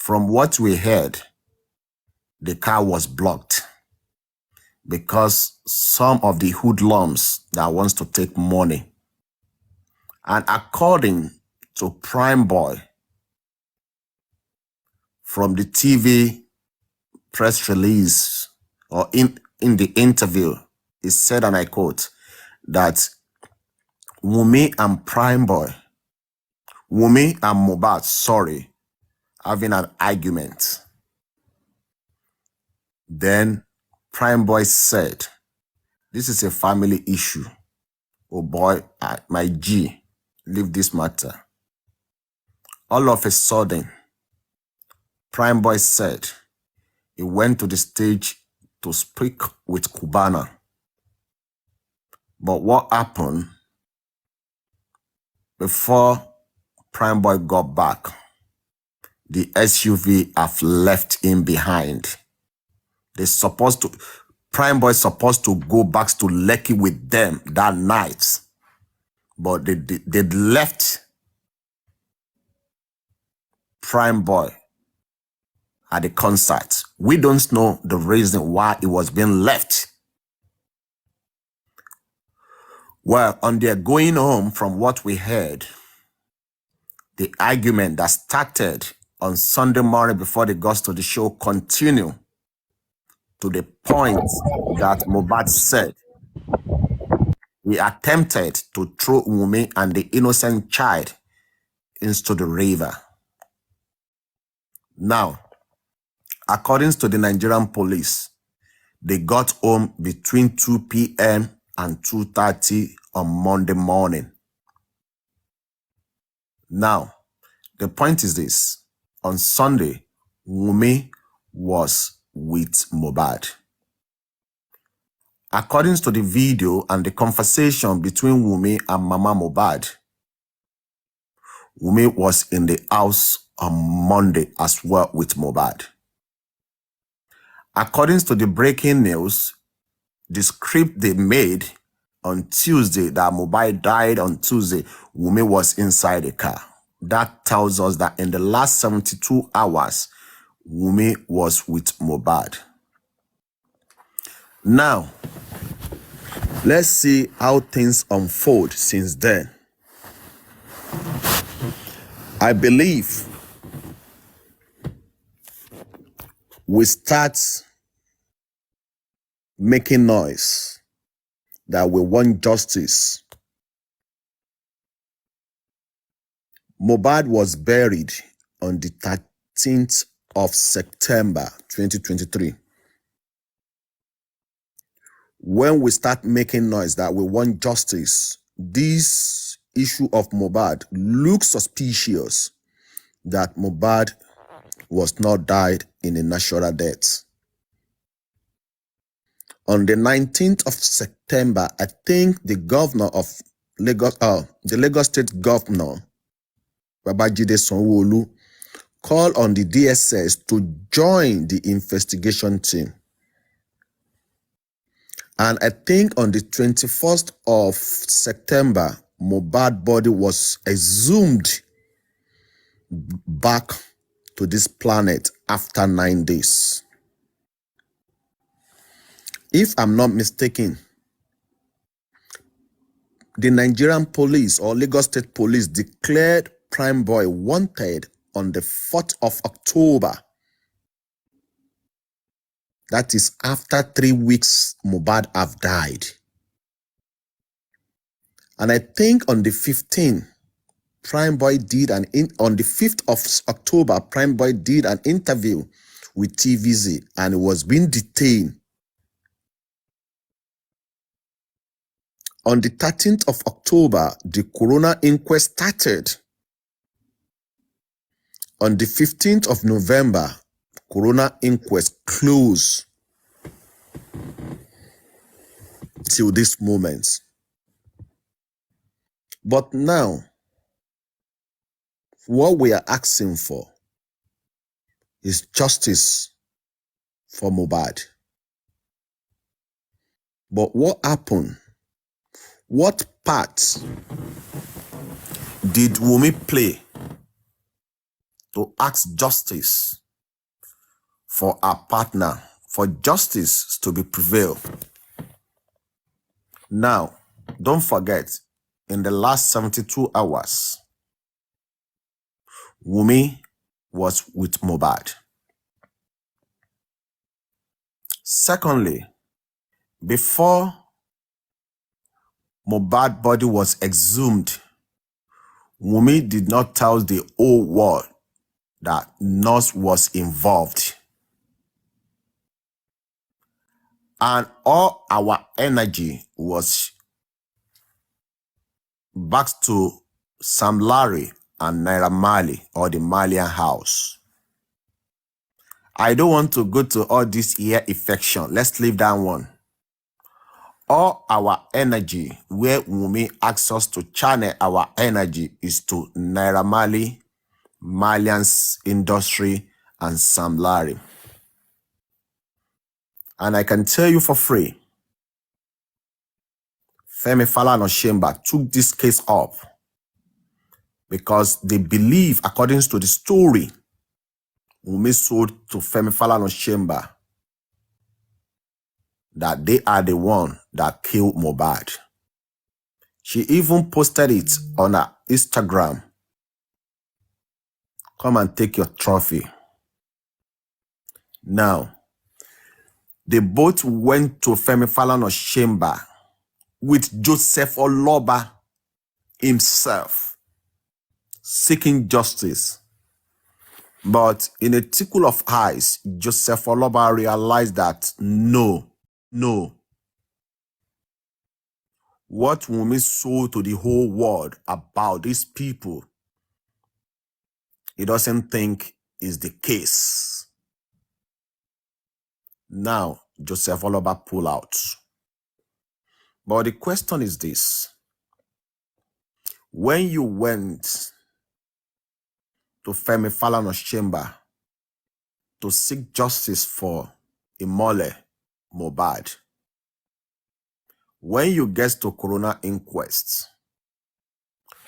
From what we heard, the car was blocked because some of the hoodlums that wants to take money. And according to Prime Boy, from the TV press release or in the interview, he said, and I quote, that Wunmi and Mohbad, having an argument. Then Prime Boy said, this is a family issue. Oh boy, my G, leave this matter. All of a sudden, Prime Boy said he went to the stage to speak with Cubana. But what happened before Prime Boy got back? The SUV have left him behind. Prime Boy supposed to go back to Lekki with them that night. But they left Prime Boy at the concert. We don't know the reason why it was being left. Well, on their going home, from what we heard, the argument that started on Sunday morning before they got to the show continued to the point that Mohbad said he attempted to throw Wunmi and the innocent child into the river. Now, according to the Nigerian police, they got home between 2 p.m. and 2:30 on Monday morning. Now, the point is this. On Sunday, Wunmi was with Mohbad. According to the video and the conversation between Wunmi and Mama Mohbad, Wunmi was in the house on Monday as well with Mohbad. According to the breaking news, the script they made on Tuesday that Mohbad died on Tuesday, Wunmi was inside the car. That tells us that in the last 72 hours, Wunmi was with Mohbad. Now, let's see how things unfold since then. I believe we start making noise that we want justice. Mohbad was buried on the 13th of September 2023. When we start making noise that we want justice, this issue of Mohbad looks suspicious that Mohbad was not died in a natural death. On the 19th of September, I think the governor of Lagos, the Lagos State Governor, Babajide Sanwo-Olu, called on the DSS to join the investigation team. And I think on the 21st of September, Mohbad's body was exhumed back to this planet after 9 days. If I'm not mistaken, the Nigerian police or Lagos State Police declared Prime Boy wanted on the 4th of October. That is after 3 weeks Mohbad have died. And I think on the 15th, Prime Boy did on the 5th of October, Prime Boy did an interview with TVZ and he was being detained. On the 13th of October, the coroner inquest started. On the 15th of November, coroner inquest closed till this moment. But now, what we are asking for is justice for Mohbad. But what happened? What part did Wunmi play to ask justice for our partner, for justice to be prevailed. Now, don't forget, in the last 72 hours, Wunmi was with Mohbad. Secondly, before Mohbad's body was exhumed, Wunmi did not tell the whole world that nurse was involved. And all our energy was back to Sam Larry and Naira Marley, or the Malian house. I don't want to go to all this ear infection. Let's leave that one. All our energy, where Wunmi asks us to channel our energy, is to Naira Marley, Malian's industry, and Sam Larry. And I can tell you for free, Femi Falana took this case up because they believe, according to the story, Wunmi sold to Femi Falana that they are the one that killed Mohbad. She even posted it on her Instagram. Come and take your trophy. Now, they both went to Femi Falana's chamber with Joseph Oloba himself, seeking justice. But in a tickle of eyes, Joseph Oloba realized that no. What Wunmi sold to the whole world about these people, he doesn't think is the case. Now, Joseph Oloba pull out. But the question is this. When you went to Femi Falana's chamber to seek justice for Imole Mohbad, when you get to coroner inquest,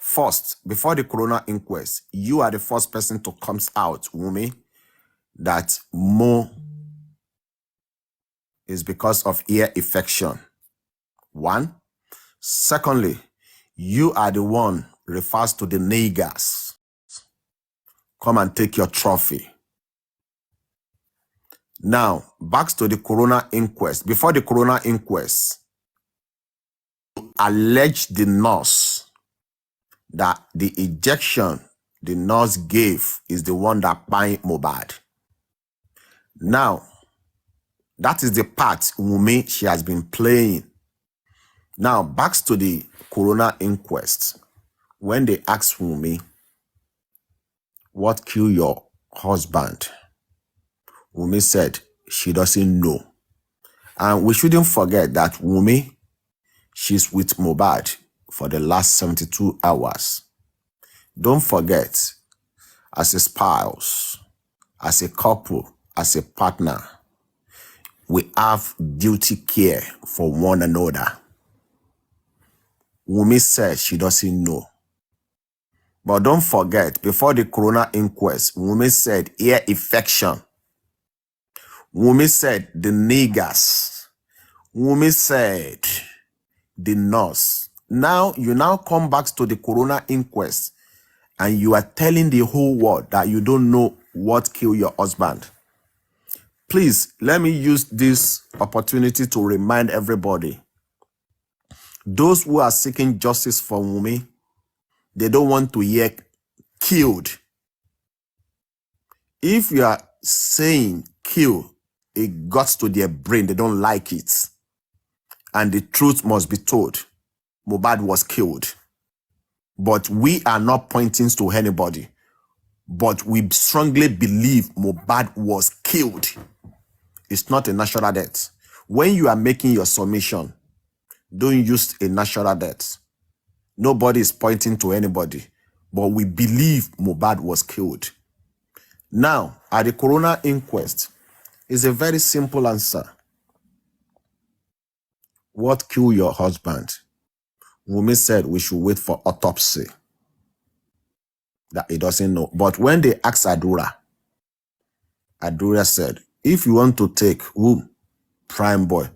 first, before the coroner inquest, you are the first person to come out, Wunmi, that Mo is because of ear infection. One. Secondly, you are the one refers to the niggas. Come and take your trophy. Now, back to the coroner inquest. Before the coroner inquest, you alleged the nurse that the injection the nurse gave is the one that banned Mohbad. Now, that is the part Wunmi she has been playing. Now, back to the coroner inquest. When they asked Wunmi, what killed your husband? Wunmi said she doesn't know. And we shouldn't forget that Wunmi, she's with Mohbad for the last 72 hours. Don't forget, as a spouse, as a couple, as a partner, we have duty care for one another. Wunmi said she doesn't know. But don't forget, before the coroner inquest, Wunmi said ear infection. Wunmi said the niggas. Wunmi said the nurse. Now, you now come back to the coroner inquest and you are telling the whole world that you don't know what killed your husband. Please, let me use this opportunity to remind everybody. Those who are seeking justice for Wunmi, they don't want to hear killed. If you are saying kill, it got to their brain, they don't like it. And the truth must be told. Mohbad was killed. But we are not pointing to anybody. But we strongly believe Mohbad was killed. It's not a natural death. When you are making your submission, don't use a natural death. Nobody is pointing to anybody. But we believe Mohbad was killed. Now, at the coroner inquest, it's a very simple answer. What killed your husband? Wunmi said we should wait for autopsy. that he doesn't know. But when they asked Adura, Adura said, if you want to take who? Prime Boy.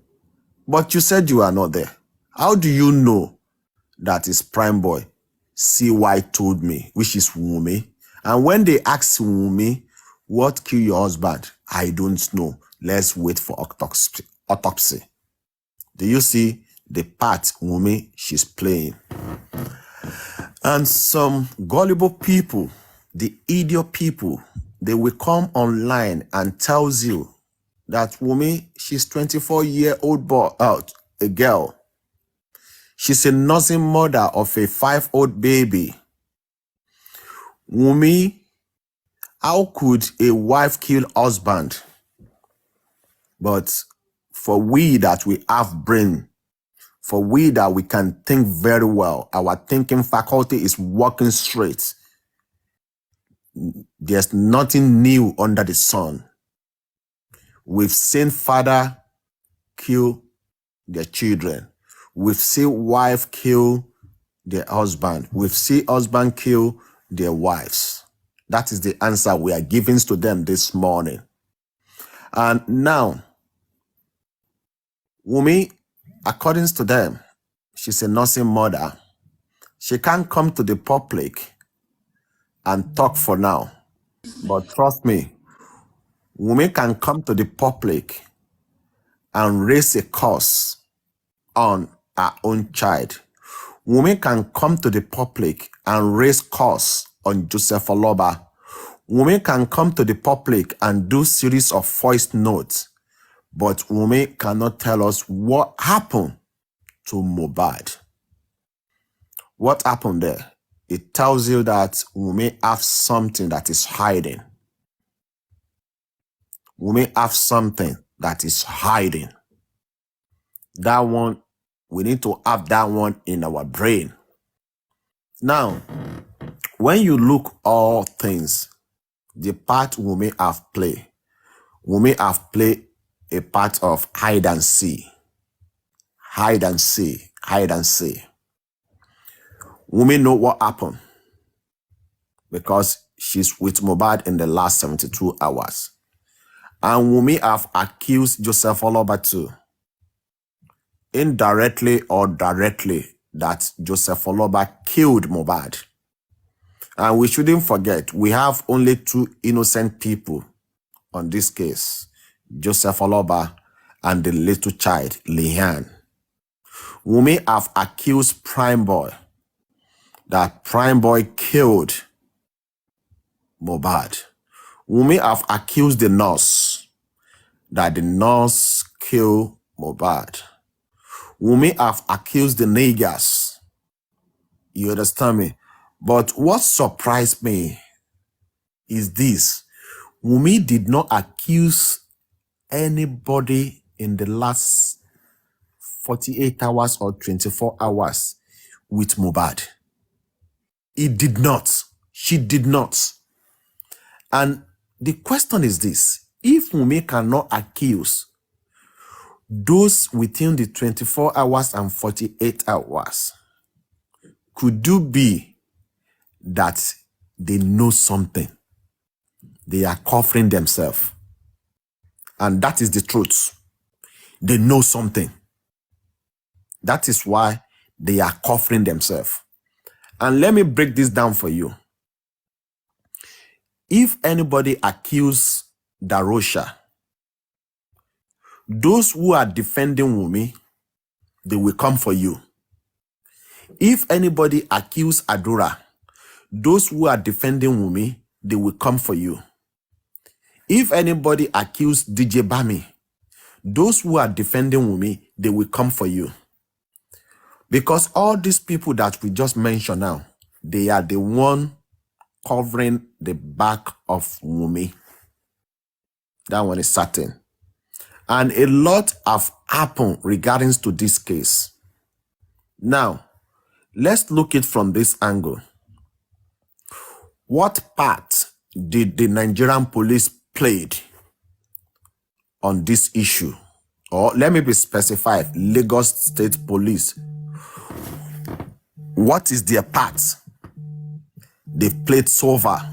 But you said you are not there. How do you know that is Prime Boy? CY told me, which is Wumi. And when they asked Wumi, what killed your husband? I don't know. Let's wait for autopsy. Do you see the part Wumi she's playing? And some gullible people, the idiot people, they will come online and tells you that Wumi, she's 24-year-old boy, a girl. She's a nursing mother of a 5-year-old baby. Wumi, how could a wife kill husband? But for we that we have brain, for we that we can think very well, our thinking faculty is working straight. There's nothing new under the sun. We've seen father kill their children. We've seen wife kill their husband. We've seen husband kill their wives. That is the answer we are giving to them this morning. And now, Wumi, according to them, she's a nursing mother. She can't come to the public and talk for now. But trust me, Wumi can come to the public and raise a curse on her own child. Wumi can come to the public and raise curse on Joseph Oloba. Wumi can come to the public and do series of voice notes. But Wumi cannot tell us what happened to Mohbad. What happened there? It tells you that Wumi has something that is hiding. Wumi has something that is hiding. That one, we need to have that one in our brain. Now, when you look all things, the part Wumi have played a part of hide and seek. Hide and seek, hide and seek. Wumi know what happened because she's with Mohbad in the last 72 hours. And Wumi have accused Joseph Oloba too, indirectly or directly, that Joseph Oloba killed Mohbad. And we shouldn't forget, we have only 2 innocent people on this case, Joseph Oloba and the little child, Lian. Wumi have accused Prime Boy that Prime Boy killed Mohbad. Wumi have accused the nurse that the nurse killed Mohbad. Wumi have accused the niggas. You understand me? But what surprised me is this. Wumi did not accuse anybody in the last 48 hours or 24 hours with Mohbad. He did not. She did not. And the question is this. If Wumi cannot accuse those within the 24 hours and 48 hours, could you be that they know something? They are covering themselves. And that is the truth. They know something. That is why they are covering themselves. And let me break this down for you. If anybody accuses Darosha, those who are defending Wumi, they will come for you. If anybody accuses Adura, those who are defending Wumi, they will come for you. If anybody accuses DJ Bami, those who are defending Wumi, they will come for you. Because all these people that we just mentioned now, they are the one covering the back of Wumi. That one is certain. And a lot have happened regarding to this case. Now, let's look it from this angle. What part did the Nigerian police played on this issue? Or let me be specified, Lagos State Police. What is their part? They've played so far.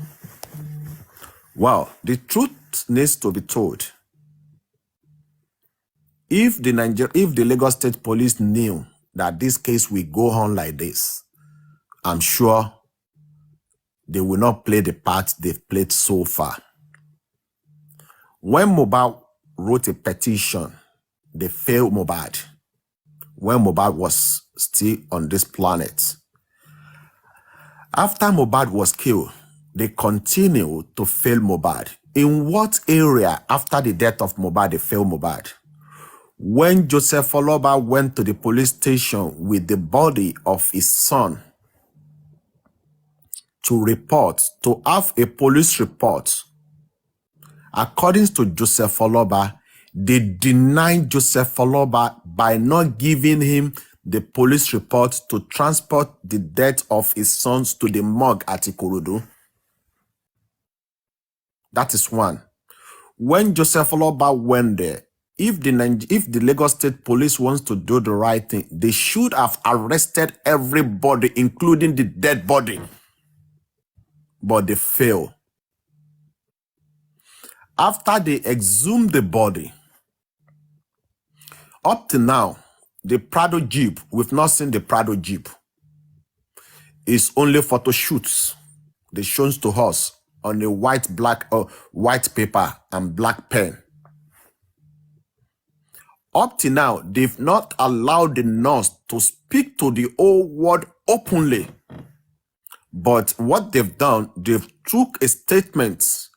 Well, the truth needs to be told. If the Lagos State Police knew that this case will go on like this, I'm sure they will not play the part they've played so far. When Mohbad wrote a petition, they failed Mohbad. When Mohbad was still on this planet. After Mohbad was killed, they continued to fail Mohbad. In what area after the death of Mohbad they failed Mohbad? When Joseph Oloba went to the police station with the body of his son to report, to have a police report, according to Joseph Oloba, they denied Joseph Oloba by not giving him the police report to transport the death of his sons to the morgue at Ikorodu. That is one. When Joseph Oloba went there, if the Lagos State Police wants to do the right thing, they should have arrested everybody, including the dead body. But they failed. After they exhumed the body, up to now, the Prado Jeep, we've not seen the Prado Jeep. It's only photo shoots. They shown to us on a white paper and black pen. Up to now, they've not allowed the nurse to speak to the whole world openly. But what they've done, they've took a statement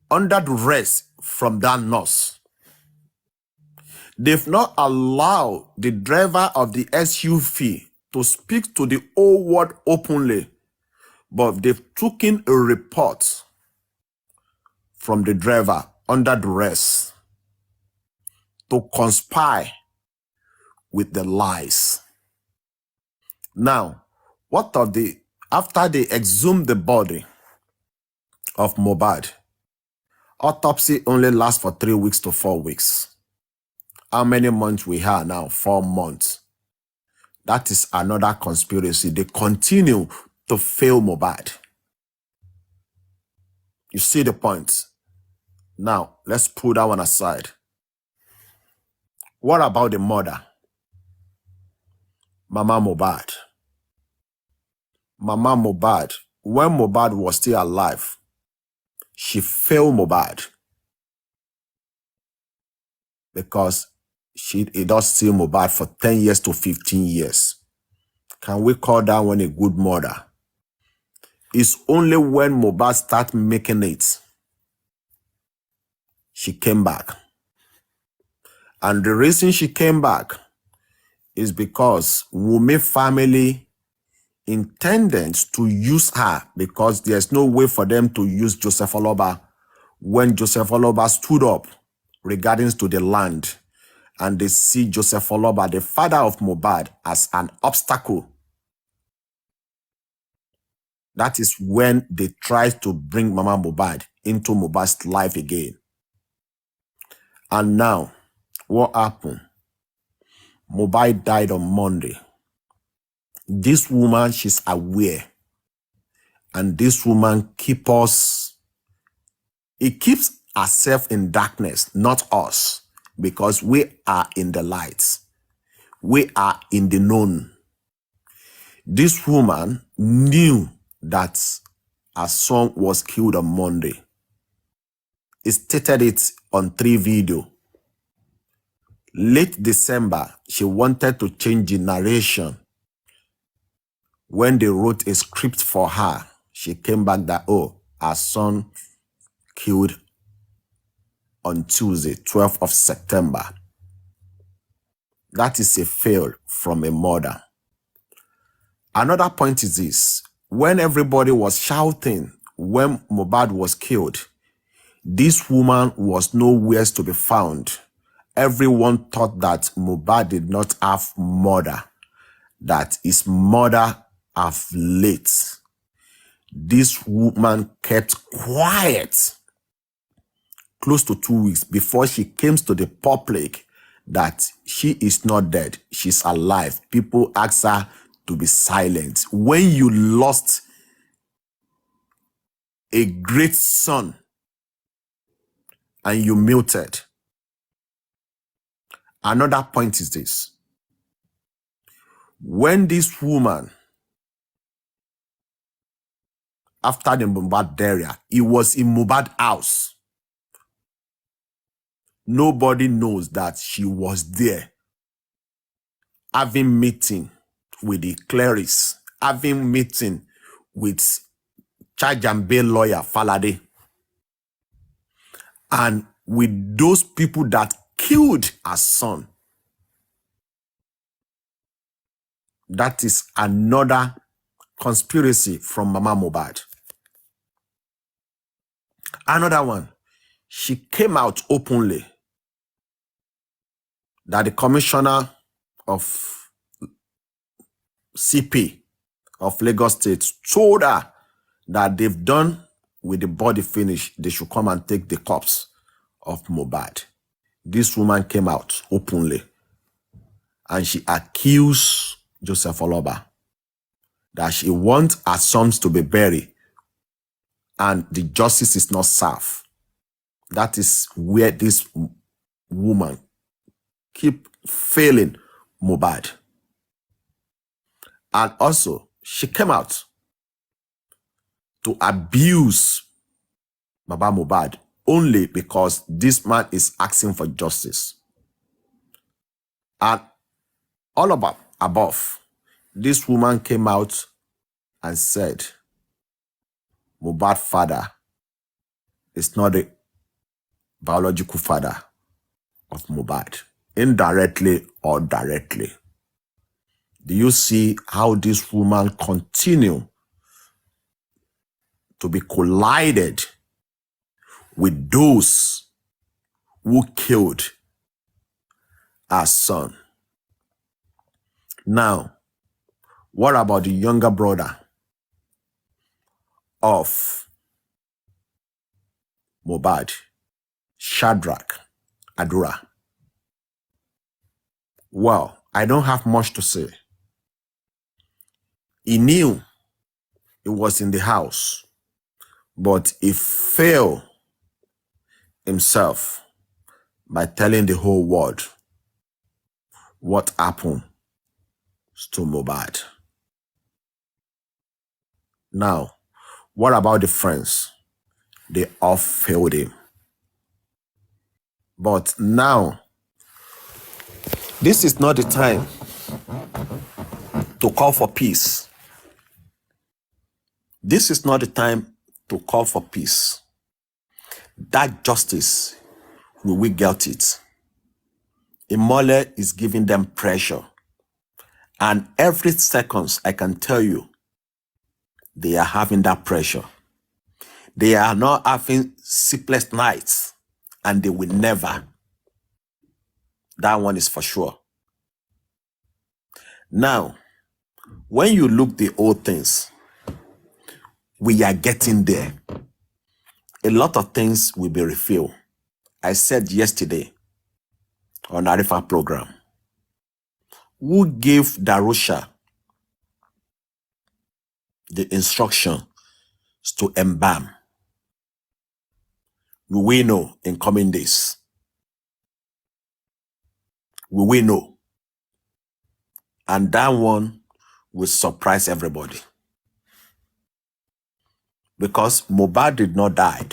under duress from that nurse. They've not allowed the driver of the SUV to speak to the whole world openly, but they've taken a report from the driver under duress to conspire with the lies. Now, after they exhumed the body of Mohbad, autopsy only lasts for 3 weeks to 4 weeks. How many months we have now? 4 months. That is another conspiracy. They continue to fail Mohbad. You see the point? Now, let's put that one aside. What about the mother? Mama Mohbad. Mama Mohbad, when Mohbad was still alive, she failed Mohbad because he does see Mohbad for 10 years to 15 years. Can we call that one a good mother? It's only when Mohbad started making it, she came back. And the reason she came back is because Wunmi family intended to use her because there's no way for them to use Joseph Oloba when Joseph Oloba stood up regarding to the land, and they see Joseph Oloba, the father of Mohbad, as an obstacle. That is when they tried to bring Mama Mohbad into Mohbad's life again. And now, what happened? Mohbad died on Monday. This woman, she's aware. And this woman keeps herself in darkness, not us, because we are in the lights. We are in the known. This woman knew that her son was killed on Monday. He stated it on 3 videos. Late December, she wanted to change the narration. When they wrote a script for her, she came back that, oh, her son killed on Tuesday, 12th of September. That is a fail from a mother. Another point is this. When everybody was shouting when Mohbad was killed, this woman was nowhere to be found. Everyone thought that Mohbad did not have mother, that his mother have late. This woman kept quiet close to 2 weeks before she came to the public that she is not dead, she's alive. People asked her to be silent. When you lost a great son and you muted. Another point is this. When this woman, after the Mohbad burial, it was in Mohbad house. Nobody knows that she was there, having meeting with the clerics, having meeting with charge and bail lawyer Falade, and with those people that killed her son. That is another conspiracy from Mama Mohbad. Another one, she came out openly that the commissioner of CP of Lagos State told her that they've done with the body finish, they should come and take the corpse of Mohbad. This woman came out openly and she accused Joseph Oloba that she wants her sons to be buried and the justice is not served. That is where this woman keep failing Mohbad. And also, she came out to abuse Baba Mohbad only because this man is asking for justice. And all above, this woman came out and said, Mohbad's father is not the biological father of Mohbad, indirectly or directly. Do you see how this woman continue to be collided with those who killed her son? Now, what about the younger brother of Mohbad, Shadrach Adura? Well, I don't have much to say. He knew it was in the house, but he failed himself by telling the whole world what happened to Mohbad. Now, what about the friends? They all failed him. But now, this is not the time to call for peace. This is not the time to call for peace. That justice, we will get it. Imole is giving them pressure. And every second, I can tell you, they are having that pressure. They are not having sleepless nights, and they will never. That one is for sure. Now, when you look the old things, we are getting there. A lot of things will be refilled. I said yesterday on Arifa program, who gave Darusha the instruction to embalm? We will know in coming days. We will know. And that one will surprise everybody. Because Mohbad did not die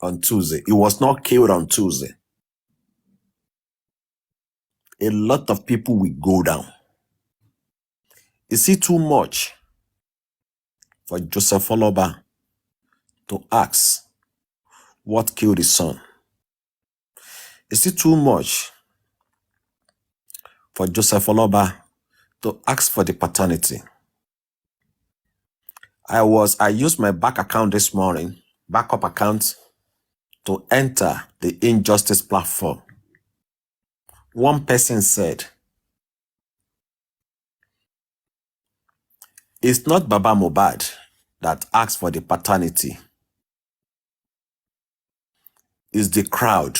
on Tuesday. He was not killed on Tuesday. A lot of people will go down. Is it too much for Joseph Oloba to ask what killed his son? Is it too much for Joseph Oloba to ask for the paternity? I used my back account this morning, backup account, to enter the injustice platform. One person said, it's not Baba Mohbad that asked for the paternity. It's the crowd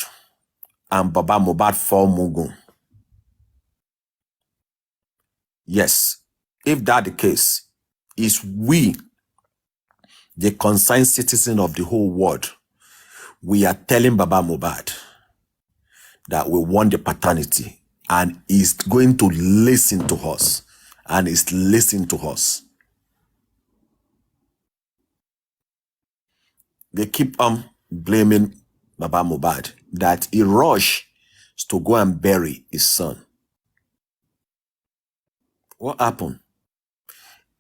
and Baba Mohbad for Mugun. Yes, if that's the case, it's we the concerned citizen of the whole world, we are telling Baba Mohbad that we want the paternity, and he's going to listen to us, and he's listening to us. They keep on blaming Baba Mohbad that he rushed to go and bury his son. What happened?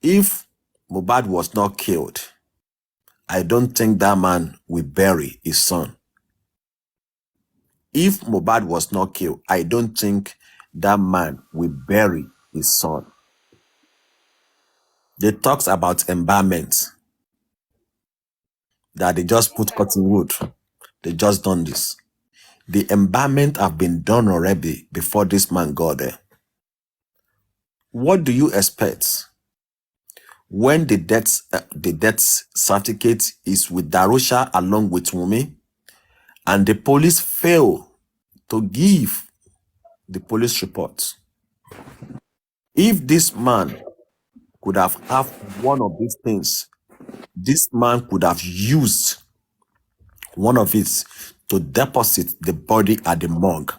If Mohbad was not killed, I don't think that man will bury his son. If Mohbad was not killed, I don't think that man will bury his son. They talks about embalmment, that they just put cotton wood. They just done this. The embalmment have been done already before this man got there. What do you expect when the death certificate is with Darusha along with Wunmi, and the police fail to give the police report? If this man could have one of these things, this man could have used one of it to deposit the body at the morgue.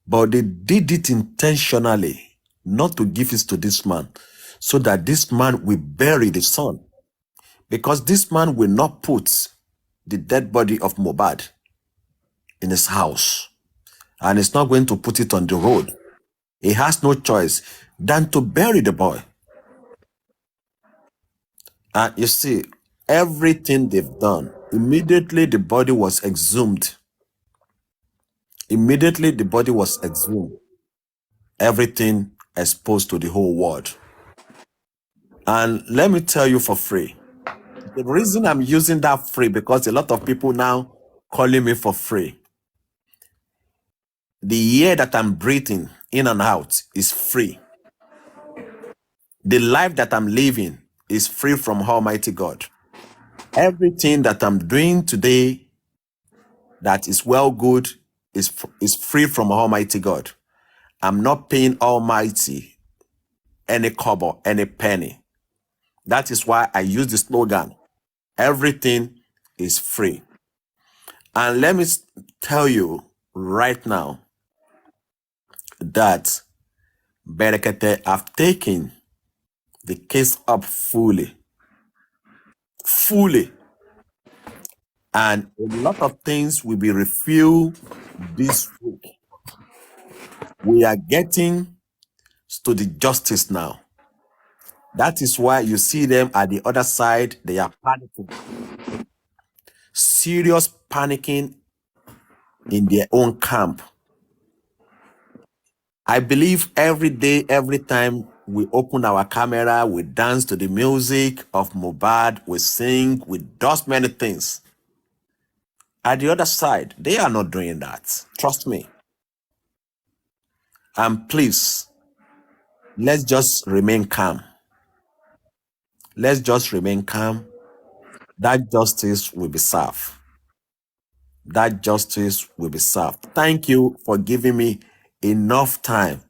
But they did it intentionally not to give it to this man, so that this man will bury the son. Because this man will not put the dead body of Mohbad in his house, and he's not going to put it on the road. He has no choice than to bury the boy. And you see, everything they've done, immediately the body was exhumed. Immediately the body was exhumed. Everything exposed to the whole world. And let me tell you for free, the reason I'm using that free, because a lot of people now calling me for free. The air that I'm breathing in and out is free. The life that I'm living is free from Almighty God. Everything that I'm doing today that is well good is free from Almighty God. I'm not paying Almighty any kobo, any penny. That is why I use the slogan, everything is free. And let me tell you right now that Berekete have taken the case up fully. And a lot of things will be revealed this week. We are getting to the justice now. That is why you see them at the other side. They are panicking. Serious panicking in their own camp. I believe every day, every time we open our camera, we dance to the music of Mohbad, we sing, we do many things. At the other side, they are not doing that. Trust me. And please, let's just remain calm. Let's just remain calm. That justice will be served. That justice will be served. Thank you for giving me enough time,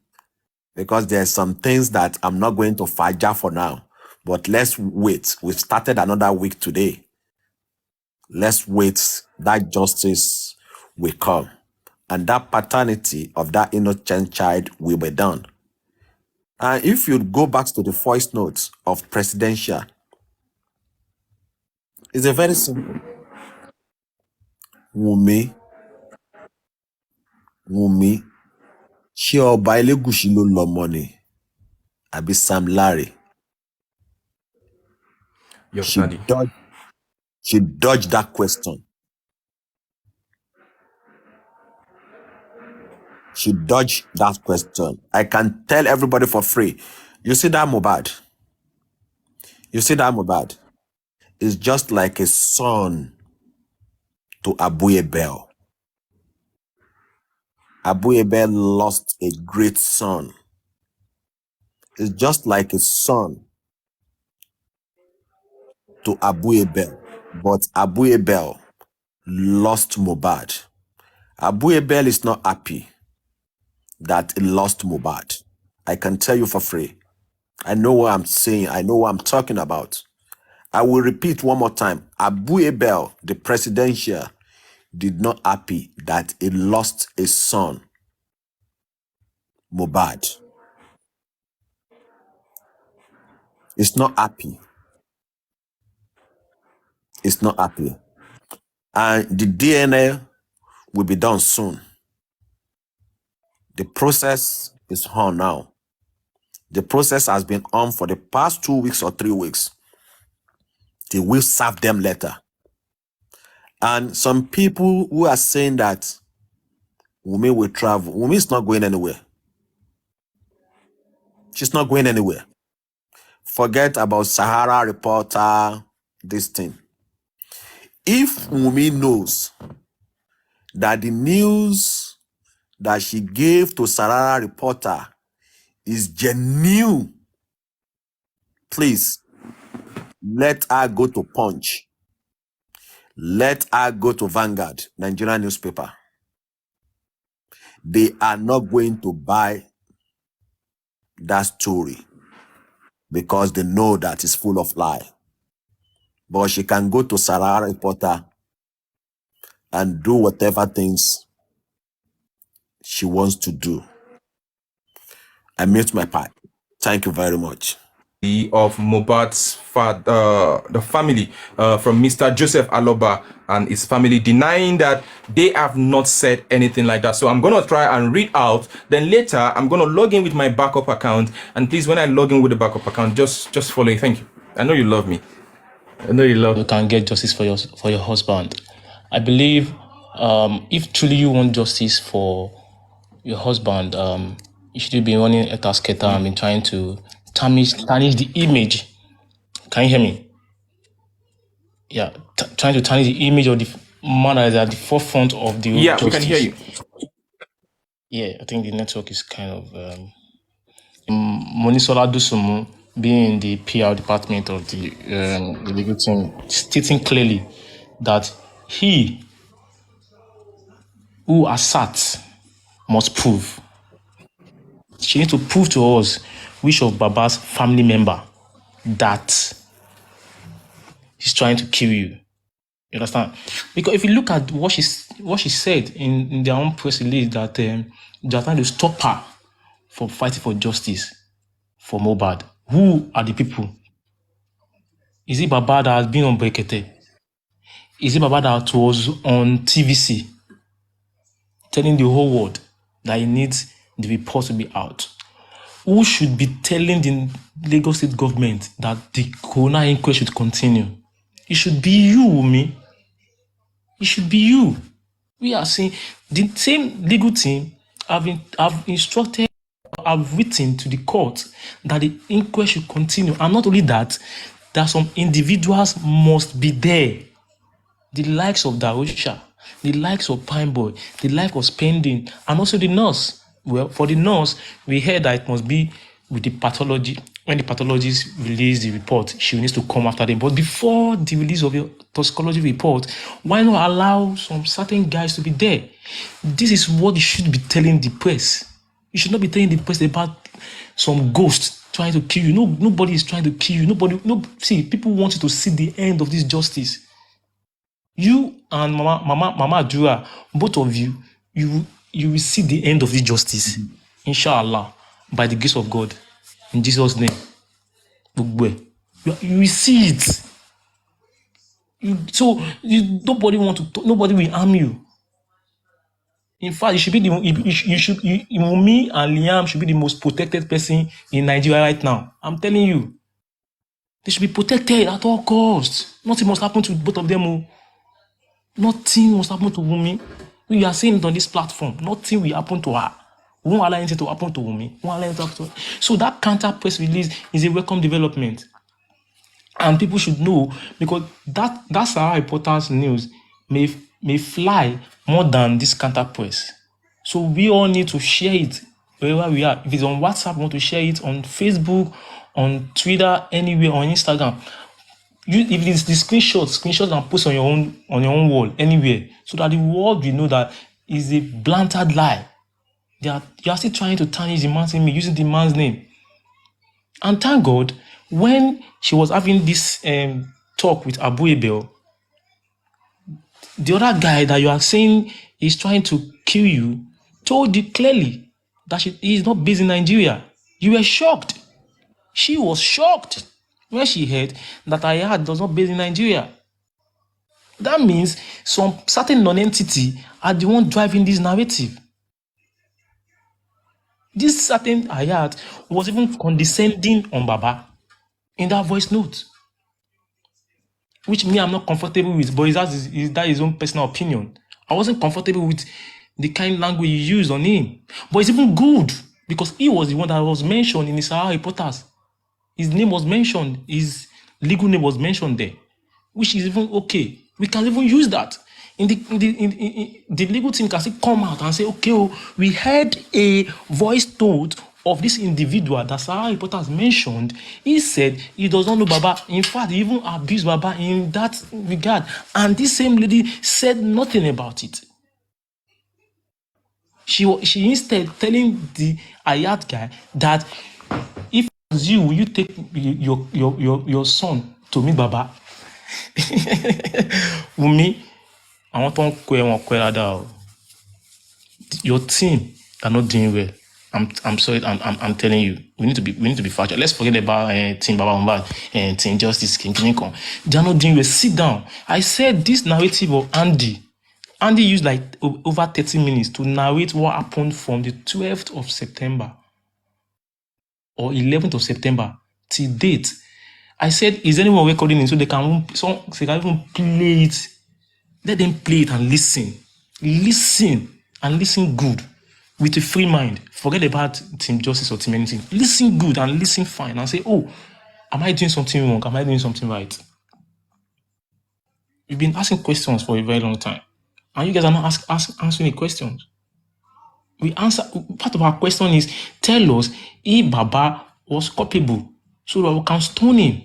because there's some things that I'm not going to faja for now. But let's wait. We've started another week today. Let's wait. That justice will come. And that paternity of that innocent child will be done. And if you go back to the voice notes of presidential, it's a very simple. Wunmi, ṣé Ọba Elégùṣì ló lọ́mọ ni? Àbí Sam Larry? She dodged that question. She dodged that question. I can tell everybody for free. You see that Mohbad? It's just like a son to Abu Ebel. Abu Ebel lost a great son. It's just like a son to Abu Ebel. But Abu Ebel lost Mohbad. Abu Ebel is not happy that he lost Mohbad. I can tell you for free. I know what I'm saying. I know what I'm talking about. I will repeat one more time. Abu Ebel, the presidential, did not happy that he lost his son, Mohbad. He's not happy. He's not happy. And the DNA will be done soon. The process is on now. The process has been on for the past 2 weeks or 3 weeks. They will serve them later. And some people who are saying that Wunmi will travel. Wunmi is not going anywhere. She's not going anywhere. Forget about Sahara Reporter, this thing. If Wunmi knows that the news that she gave to Sahara Reporter is genuine, please let her go to Punch. Let her go to Vanguard, Nigerian newspaper. They are not going to buy that story because they know that it's full of lie. But she can go to Sahara Reporter and do whatever things she wants to do. I mute my part. Thank you very much. Of Mohbad's father, the family from Mr. Joseph Aloba and his family, denying that they have not said anything like that. So I'm going to try and read out. Then later, I'm going to log in with my backup account. And please, when I log in with the backup account, just follow it. Thank you. I know you love me. I know you love me. You can get justice for your husband. I believe if truly you want justice for your husband, you should be running a tasketa and been trying to tarnish the image. Can you hear me? Yeah, trying to tarnish the image of the man that is at the forefront of the justice. We can hear you. Yeah, I think the network is kind of Monisola Dusumu being in the PR department of the legal team, stating clearly that he who asserts must prove. She needs to prove to us which of Baba's family member that he's trying to kill you. You understand? Because if you look at what she said in their own press release, that they're trying to stop her from fighting for justice for Mohbad. Who are the people? Is it Baba that has been on Brekete? Is it Baba that was on TVC telling the whole world that he needs the report to be out? Who should be telling the Lagos State government that the coroner inquest should continue? It should be you, Wunmi. It should be you. We are saying the same legal team have instructed, have written to the court that the inquest should continue. And not only that, that some individuals must be there. The likes of Darusha, the likes of Pine Boy, the likes of Spending, and also the nurse. Well, for the nurse, we heard that it must be with the pathology. When the pathologist release the report, she needs to come after them. But before the release of the toxicology report, why not allow some certain guys to be there? This is what you should be telling the press. You should not be telling the press about some ghost trying to kill you. No, nobody is trying to kill you. See, people want you to see the end of this justice. You and Mama Adura, both of you, you will see the end of this justice. Inshallah, by the grace of God. In Jesus' name. You will see it. Nobody will harm you. In fact, me and Liam should be the most protected person in Nigeria right now. I'm telling you. They should be protected at all costs. Nothing must happen to both of them. Nothing must happen to Wunmi. We are saying it on this platform. Nothing will happen to her. We won't allow anything to happen to Wunmi. So that counter press release is a welcome development. And people should know, because that Sahara Reporters news may fly more than this counter press. So we all need to share it wherever we are. If it's on WhatsApp, we want to share it on Facebook, on Twitter, anywhere, on Instagram. If it's the screenshots and post on your own wall, anywhere, so that the world will know that is a blatant lie. You are still trying to tarnish the man's name using the man's name. And thank God, when she was having this talk with Abu Ebel, the other guy that you are saying is trying to kill you told you clearly that he is not based in Nigeria. You were shocked. She was shocked when she heard that Ayad does not based in Nigeria. That means some certain non-entity are the one driving this narrative. This certain Ayad was even condescending on Baba in that voice note, which me, I'm not comfortable with, but is that his own personal opinion. I wasn't comfortable with the kind of language you used on him. But it's even good because he was the one that was mentioned in the Sahara reporters. His name was mentioned, his legal name was mentioned there, which is even okay. We can even use that. The legal team can still come out and say, okay, oh, we heard a voice note of this individual that Sahara reporters mentioned. He said he does not know Baba. In fact, he even abused Baba in that regard. And this same lady said nothing about it. She instead telling the Ayat guy that if it was you, will you take your son to meet Baba? Wumi, I want to your team are not doing well. I'm sorry. I'm telling you, we need to be factual. Let's forget about Team Baba Mohbad and Team Justice King Kong. They are not doing well. Sit down. I said this narrative of Andy. Andy used like over 30 minutes to narrate what happened from the 12th of September or 11th of September till date. I said, is anyone recording it so they can even play it? Let them play it and listen. Listen and listen good with a free mind. Forget about Team Justice or Team anything. Listen good and listen fine and say, oh, am I doing something wrong? Am I doing something right? You've been asking questions for a very long time. And you guys are not answering the questions. Part of our question is, tell us if Baba was culpable so that we can stone him.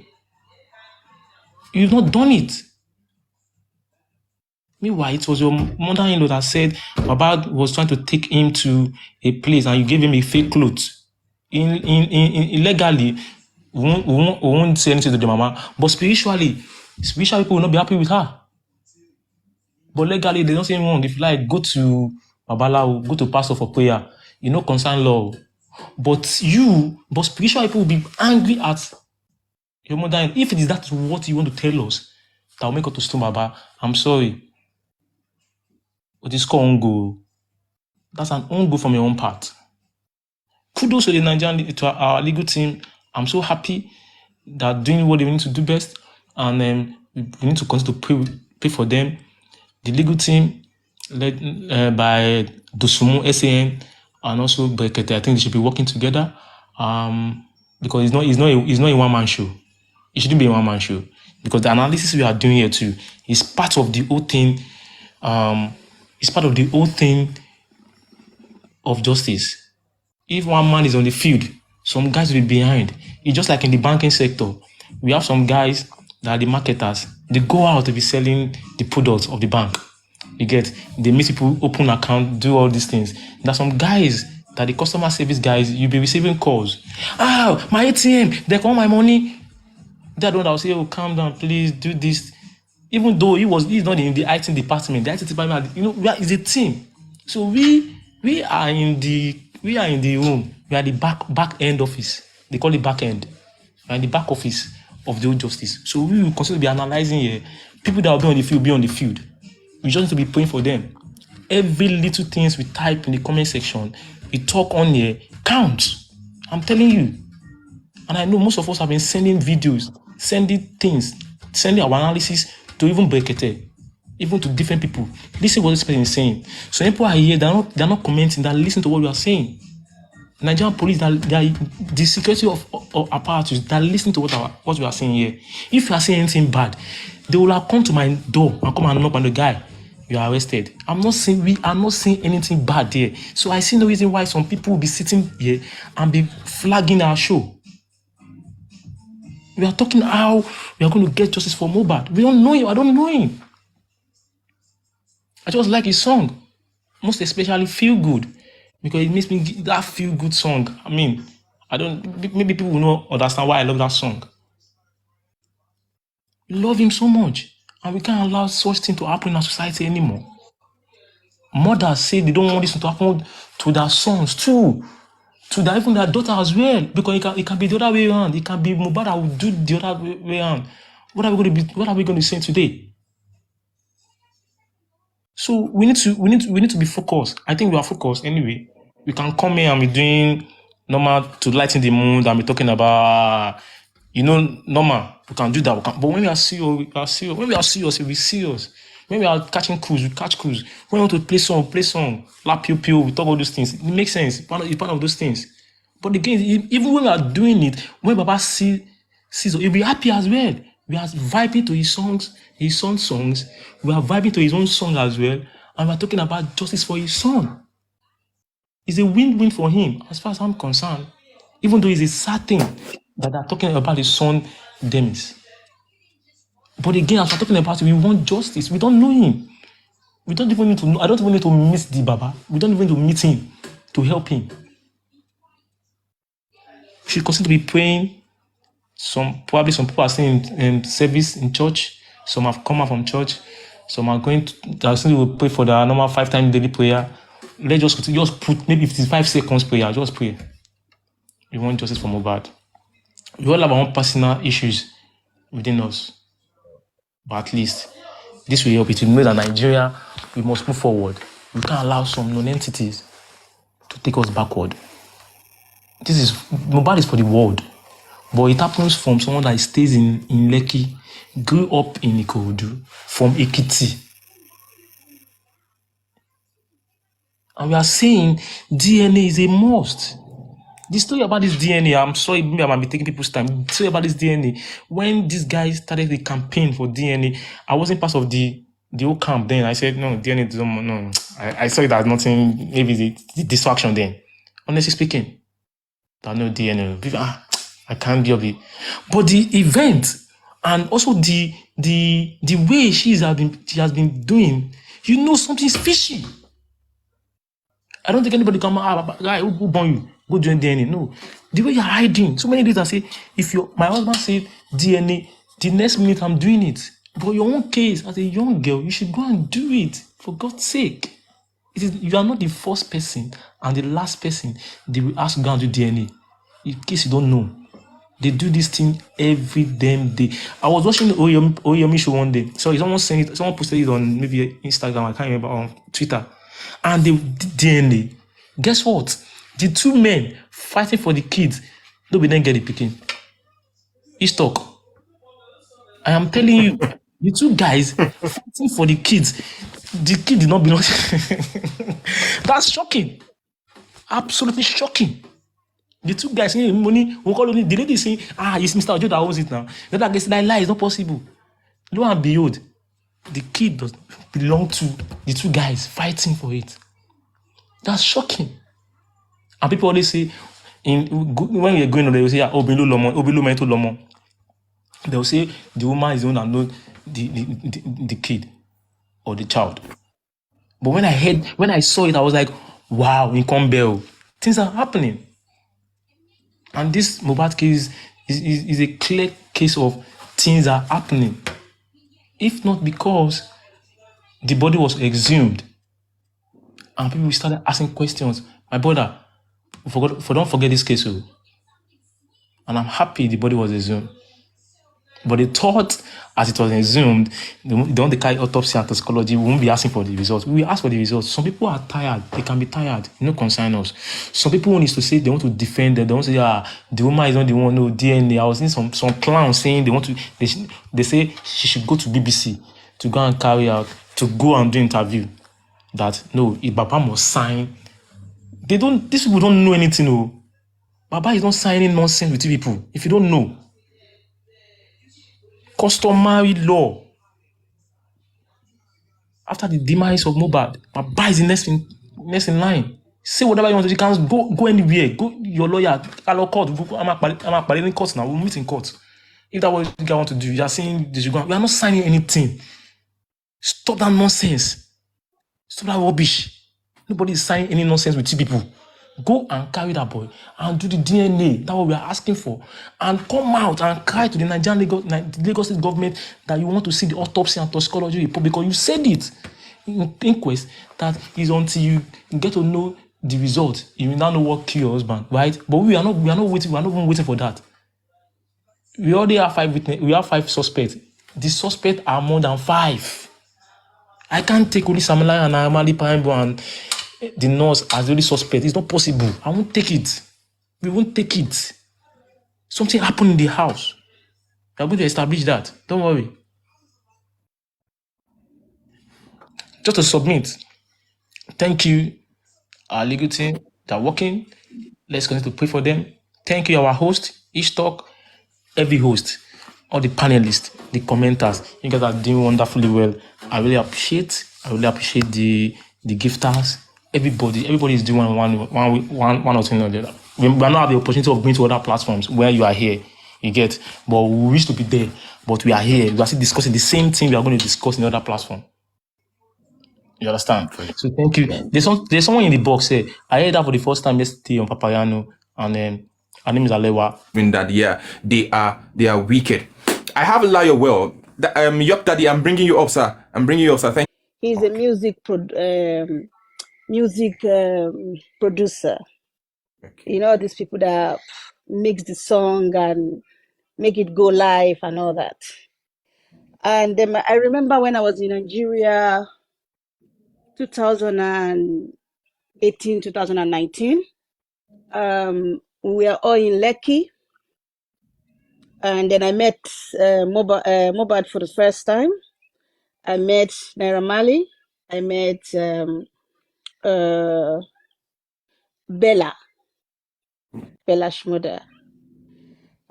You've not done it. Meanwhile, it was your mother-in-law that said Baba was trying to take him to a place and you gave him a fake clothes. Illegally, we won't say anything to the mama. But spiritually people will not be happy with her. But legally, they don't say wrong. If you like, go to Babalawo, go to pastor for prayer. You know, concern law. But spiritual people will be angry at your mother. If it is that what you want to tell us, that will make us to stone Baba, I'm sorry. But it's called ongo. That's an ongo from your own part. Kudos to the Nigerian, to our legal team. I'm so happy that doing what they need to do best, and we need to continue to pray for them. The legal team, led by Dosumu SAN and also Brekete, I think they should be working together, because it's not a one-man show. It shouldn't be a one-man show, because the analysis we are doing here too is part of the whole thing. It's part of the whole thing of justice. If one man is on the field, some guys will be behind. It's just like in the banking sector. We have some guys that are the marketers. They go out to be selling the products of the bank. They meet people, open account, do all these things. There's some guys that the customer service guys, you'll be receiving calls. My ATM, they want my money. That one that will say, oh, calm down, please do this. Even though he's not in the IT department, the IT department, is a team. So we are in the room. We are the back end office. They call it back end. We are in the back office of the old justice. So we will constantly be analyzing here. People that will be on the field. We just need to be praying for them. Every little things we type in the comment section, we talk on here, counts. I'm telling you. And I know most of us have been sending videos, sending things, sending our analysis to even Brekete, even to different people. Listen what this person is saying. So people are here, they're not commenting, they're listening to what we are saying. Nigerian police, the security of apparatus, they're listening to what we are saying here. If you are saying anything bad, they will have come to my door and come and knock on the guy. You are arrested. We are not saying anything bad there. So I see no reason why some people will be sitting here and be flagging our show. We are talking how we are going to get justice for Mohbad. We don't know him. I don't know him. I just like his song. Most especially Feel Good. Because it makes me that Feel Good song. I mean, maybe people will not understand why I love that song. We love him so much. And we can't allow such thing to happen in our society anymore. Mothers say they don't want this to happen to their sons too. To their, even their daughter as well. Because it can be the other way around. It can be Mohbad that will do the other way around. What are we going to say today? So we need to be focused. I think we are focused anyway. We can come here and be doing normal to lighten the mood and be talking about normal. We can do that. But when we are serious, we are serious. When we are serious, we serious. When we are catching cruise, we catch cruise. When we want to play song, lap pew, we talk all those things. It makes sense. It's part of those things. But again, even when we are doing it, when Baba sees, he'll be happy as well. We are vibing to his son's songs. We are vibing to his own song as well. And we are talking about justice for his son. It's a win-win for him, as far as I'm concerned. Even though it's a sad thing that they're talking about his son, Demis. But again, as we're talking about it, we want justice. We don't know him. We don't even need to know. I don't even need to meet the Baba. We don't even need to meet him to help him. We should continue to be praying. Probably some people are staying in service in church. Some have come out from church. Some are going to pray for their normal 5-time daily prayer. Let's just put, maybe if it's 5 seconds prayer, just pray. We want justice for Mohbad. We all have our own personal issues within us. But at least this will help you to know that Nigeria, we must move forward. We can't allow some non-entities to take us backward. Mohbad is for the world. But it happens from someone that stays in Lekki, grew up in Ikorodu, from Ekiti. And we are saying DNA is a must. The story about this DNA, I'm sorry, maybe I might be taking people's time. The story about this DNA, when this guy started the campaign for DNA, I wasn't part of the whole camp then. I said, no, DNA doesn't, no. I saw it as nothing, maybe the distraction then. Honestly speaking, but no DNA. I can't be of it. But the event and also the way she has been doing, something's fishy. I don't think anybody come guy who born you, go join DNA. No. The way you're hiding. So many days I say, my husband said DNA, the next minute I'm doing it. But your own case, as a young girl, you should go and do it. For God's sake. You are not the first person and the last person they will ask to go and do DNA. In case you don't know. They do this thing every damn day. I was watching the Oyomi show one day. So someone posted it on maybe Instagram, I can't remember, on Twitter. And they did DNA. Guess what? The two men fighting for the kids, nobody then get the picking. It's talk. I am telling you, the two guys fighting for the kids, the kid did not belong. That's shocking. Absolutely shocking. The two guys saying money, the lady saying, it's Mr. Ojo that owns it now. The other guy said, that lie is not possible. Lo and behold, the kid does belong to the two guys fighting for it. That's shocking. And people always say, when you're going on, they will say, Obilu Lomo. They will say the woman is the one that knows the kid or the child. But when I saw it, I was like, wow, in Combell, things are happening. And this Mohbad case is a clear case of things are happening. If not because the body was exhumed and people started asking questions. My brother, don't forget this case. And I'm happy the body was exhumed. But they thought as it was exhumed, they want to carry autopsy and toxicology, we won't be asking for the results. We will ask for the results. Some people are tired. They can be tired. No concern us. Some people need to say they want to defend them. They want to say, the woman is not the one, no DNA. I was in some clowns saying they say she should go to BBC to go and carry out, to go and do interview. That, no, if Baba must sign. These people don't know anything, no. Baba is not signing nonsense with you people. If you don't know. Customary law. After the demise of Mohbad, Baba is the next in line. Say whatever you want to. You can go anywhere. Go your lawyer. Allow court. I'm in court now. We'll meet in court. If that's what you guys want to do, you are saying this. We are not signing anything. Stop that nonsense. Stop that rubbish. Nobody is signing any nonsense with you people. Go and carry that boy and do the DNA. That's what we are asking for. And come out and cry to the Lagos State government that you want to see the autopsy and toxicology report, because you said it in inquest that is until you get to know the result, you will now know what killed your husband, right? But we are not even waiting for that. We already have 5 witnesses, we have 5 suspects. The suspects are more than 5. I can't take only Samala and Amali Paimbo and the nurse as the only suspect. It's not possible. I won't take it. We won't take it. Something happened in the house. We are going to establish that. Don't worry. Just to submit. Thank you, our legal team. They're working. Let's continue to pray for them. Thank you, our host, Ishtok, every host, all the panelists, the commenters. You guys are doing wonderfully well. I really appreciate the gifters. Everybody is doing one or two or the other. We are not have the opportunity of going to other platforms where you are here. You get, but we wish to be there. But we are here. We are still discussing the same thing we are going to discuss in the other platform. You understand? So thank you. There's someone in the box here. I heard that for the first time yesterday on Papayano, and her name is Alewa. In that, yeah, they are wicked. I have Liar Well. Yup, Daddy, I'm bringing you up, sir. Thank He's a music producer. Okay. You know, these people that mix the song and make it go live and all that. And I remember when I was in Nigeria, 2018, 2019, we were all in Lekki. And then I met Mobad for the first time. I met Naira Marley. I met Bella Shmurda.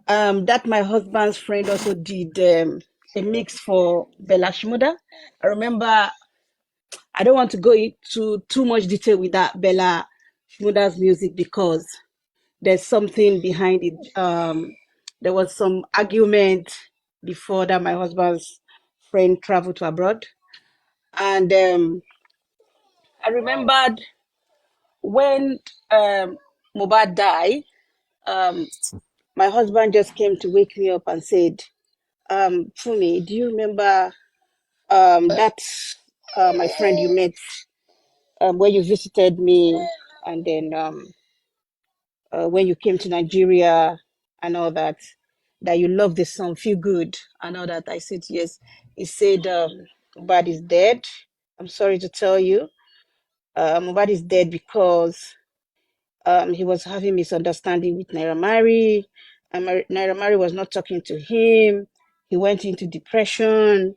That my husband's friend also did a mix for Bella Shmurda. I remember, I don't want to go into too much detail with that Bella Shmurda's music because there's something behind it. There was some argument before that my husband's friend traveled to abroad. And I remembered when Mohbad died, my husband just came to wake me up and said, Fumi, do you remember that my friend you met where you visited me and then when you came to Nigeria and all that you love this song, Feel Good and all that? I said, yes. He said, Mohbad is dead. I'm sorry to tell you. Mohbad is dead because he was having misunderstanding with Naira Marley. And Naira Marley was not talking to him. He went into depression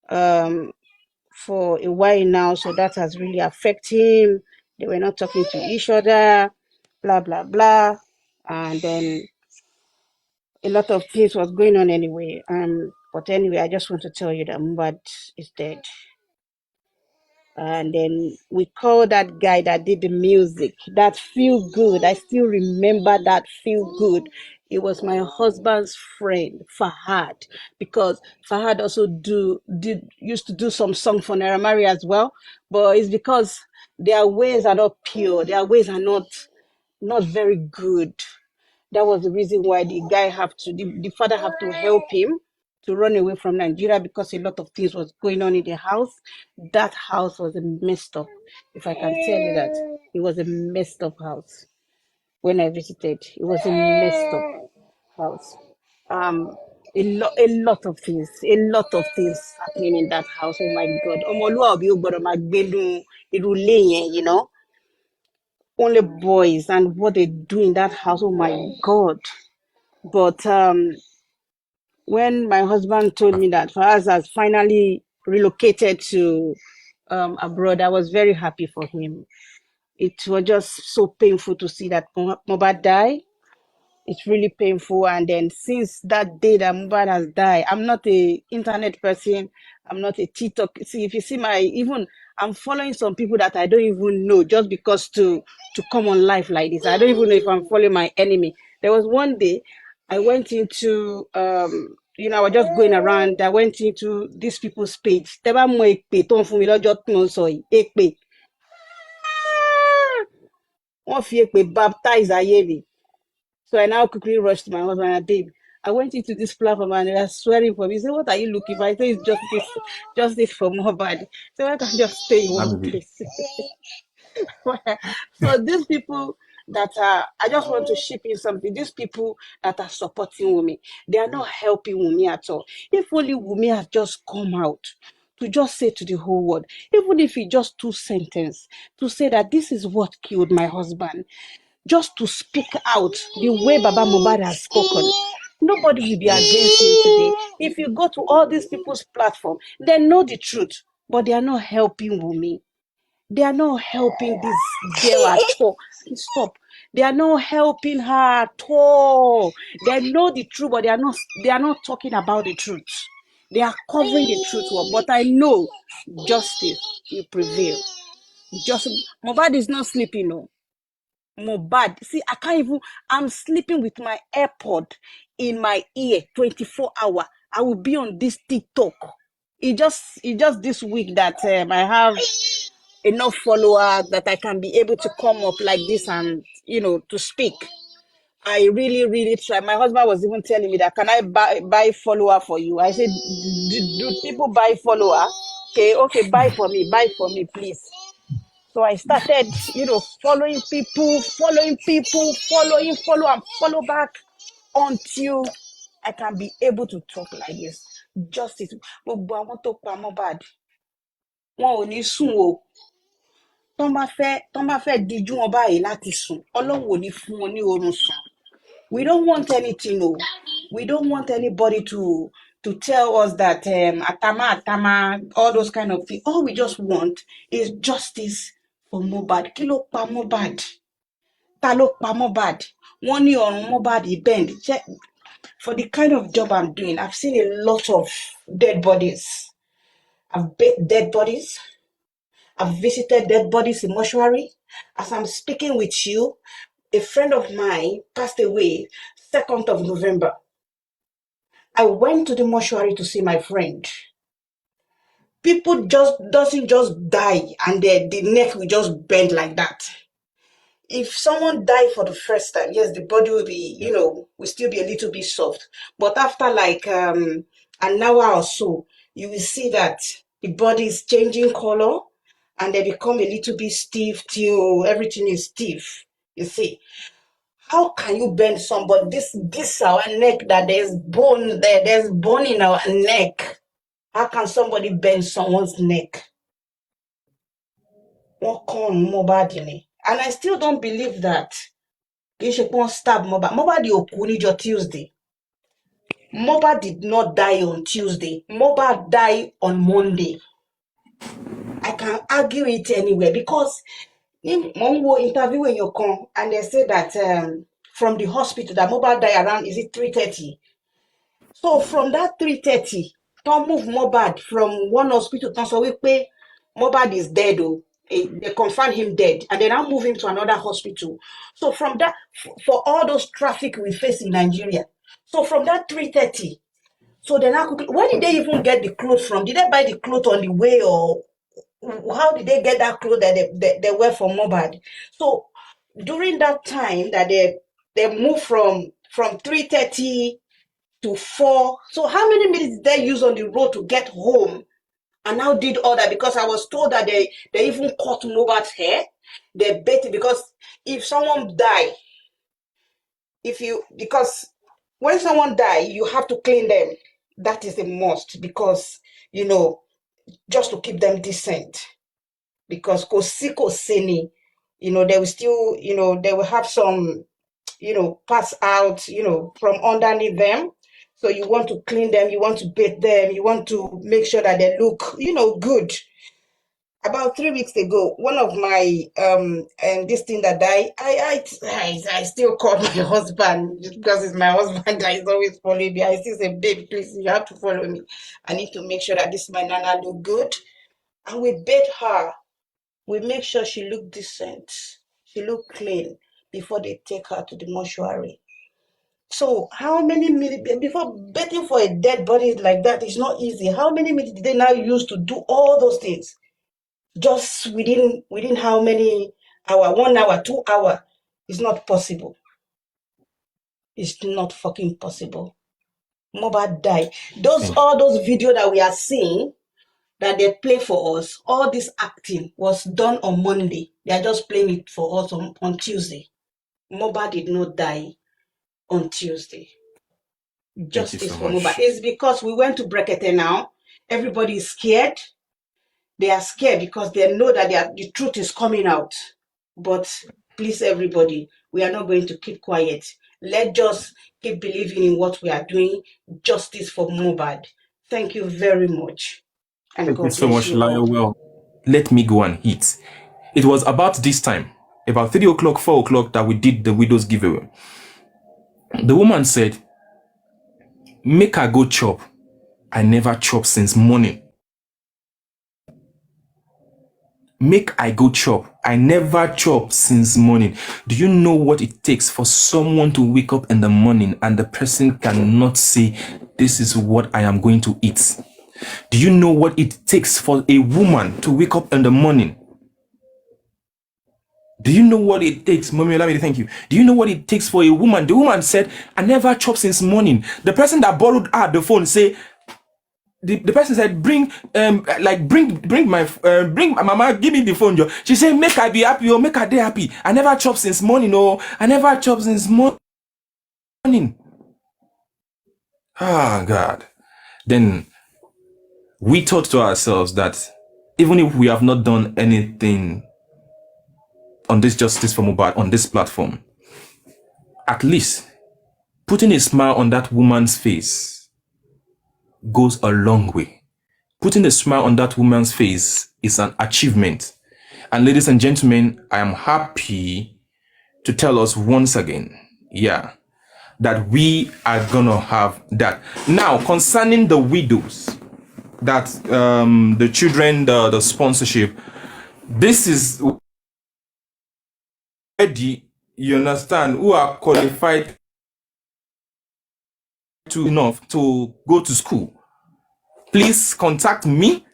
for a while now, so that has really affected him. They were not talking to each other, blah, blah, blah. And then a lot of things was going on anyway. But anyway, I just want to tell you that Mohbad is dead. And then we called that guy that did the music, that Feel Good. I still remember that Feel Good. It was my husband's friend, Fahad, because Fahad also used to do some song for Naira Marley as well. But it's because their ways are not pure. Their ways are not very good. That was the reason why the father have to help him to run away from Nigeria because a lot of things was going on in the house. That house was a messed up. If I can tell you that, it was a messed up house. When I visited, it was a messed up house. A lot of things happening in that house. Oh my God. You know, only boys and what they do in that house. Oh my God. But when my husband told me that Faraz has finally relocated to abroad, I was very happy for him. It was just so painful to see that Mohbad die. It's really painful. And then since that day that Mohbad has died, I'm not a internet person. I'm not a TikTok. See, if you see I'm following some people that I don't even know just because to come on live like this. I don't even know if I'm following my enemy. There was one day I went into, I was just going around. I went into these people's page. Tẹ́ bá mọ èpè tó ń fún mi lọ́jọ́ tí mo ń sọ yìí, èpè. Wọ́n fi èpè baptize ayé mi. So I now quickly rushed to my husband and babe, I went into this platform and they were swearing for me. He said, what are you looking for? I said, it's justice for Mohbad. So I can just stay in one Family. place. So these people that are, I just want to ship in something. These people that are supporting Wumi, they are not helping Wumi at all. If only Wumi has just come out to just say to the whole world, even if he just 2 sentences, to say that this is what killed my husband, just to speak out the way Baba Mohbad has spoken. Nobody will be against him today. If you go to all these people's platform, they know the truth, but they are not helping Wumi. They are not helping this girl at all. Please stop. They are not helping her at all. They know the truth, but they are not talking about the truth. They are covering the truth. But I know justice will prevail. Mohbad is not sleeping, no. Mohbad. See, I can't even, I'm sleeping with my AirPod in my ear 24 hours. I will be on this TikTok. It just this week that I have enough followers that I can be able to come up like this and, to speak. I really, really try. My husband was even telling me that, can I buy follower for you? I said, do people buy follower? Okay, buy for me, please. So I started, following people, follow and follow back until I can be able to talk like this. Justice. Gbogbo àwọn tó pa Mohbad, wọn ò ní sùn o. Tọ́n bá fẹ́ dijú wọn báyìí láti sùn, Ọlọ́run ò ní fún wọn ní oorun sùn. We don't want anything, no. We don't want anybody to tell us that atama, all those kind of things. All we just want is justice for Mohbad. Kí ló pa Mohbad? Ta ló pa Mohbad? Wọ́n ní ọrùn Mohbad bend. For the kind of job I'm doing, I've seen a lot of dead bodies. I've baked dead bodies. I've visited dead bodies in mortuary. As I'm speaking with you, a friend of mine passed away 2nd of November. I went to the mortuary to see my friend. People doesn't just die and the neck will just bend like that. If someone died for the first time, yes, the body will be, will still be a little bit soft. But after like an hour or so, you will see that the body is changing color and they become a little bit stiff till everything is stiff. You see, how can you bend somebody? This our neck that there's bone there, there's bone in our neck. How can somebody bend someone's neck? Wọ́n kàn Mohbad ni. And I still don't believe that. Kì í ṣe pé wọ́n stab Mohbad. Mohbad ò kú níjọ́ Tuesday. Mohbad did not die on Tuesday. Mohbad died on Monday. I can argue it anywhere because mo ń wo interview èèyàn kan and they say that from the hospital that Mohbad died around, is it 3:30? So from that 3:30, don't move Mohbad from one hospital tán sọ wípé Mohbad is dead o. They confirm him dead and they now move him to another hospital. So from that, for all those traffic we face in Nigeria, so from that 3:30, so then where did they even get the clothes from? Did they buy the clothes on the way, or how did they get that clothes that they wear for Mohbad? So during that time that they moved from 3:30 to 4, so how many minutes did they use on the road to get home? And now did all that because I was told that they even cut Mohbad's hair. They bet it because if someone die, because when someone die, you have to clean them. That is a must because, just to keep them decent. Because kosiko seni, they will still, they will have some, pass out, from underneath them. So you want to clean them, you want to bathe them, you want to make sure that they look, good. About 3 weeks ago, one of my this thing that died, I still called my husband because it's my husband that is always following me. I still say, babe, please, you have to follow me. I need to make sure that this my nana look good. And we bathe her. We make sure she look decent. She look clean before they take her to the mortuary. So how many minutes before betting for a dead body like that is not easy? How many minutes did they now use to do all those things? Just within how many hour, 1 hour, 2 hour. It's not possible. It's not fucking possible. Mohbad died. All those videos that we are seeing that they play for us, all this acting was done on Monday. They are just playing it for us on Tuesday. Mohbad did not die on Tuesday. Thank you Justice so for Mohbad. much. It's because we went to Brekete now. Everybody is scared. They are scared because they know that the truth is coming out. But please, everybody, we are not going to keep quiet. Let's just keep believing in what we are doing. Justice for Mohbad. Thank you very much. And Thank you God so bless much, you all. Well, let me go and eat. It was about this time, about 3 o'clock, 4 o'clock, that we did the widow's giveaway. The woman said, make her go chop. I never chop since morning. Make I go chop. I never chop since morning. Do you know what it takes for someone to wake up in the morning and the person cannot say, this is what I am going to eat? Do you know what it takes for a woman to wake up in the morning? Do you know what it takes? Mommy, allow me to thank you. Do you know what it takes for a woman? The woman said, I never chop since morning. The person that borrowed her the phone say, the person said, bring my mama, give me the phone, Joe. She said, make I be happy, or make her day happy. I never chop since morning, I never chop since morning. Ah, God. Then we thought to ourselves that even if we have not done anything on this Justice for Mohbad, on this platform, at least putting a smile on that woman's face goes a long way. Putting a smile on that woman's face is an achievement. And ladies and gentlemen, I am happy to tell us once again, that we are gonna have that. Now, concerning the widows, that the children, the sponsorship, this is already, you understand, who are qualified enough to go to school. Please contact me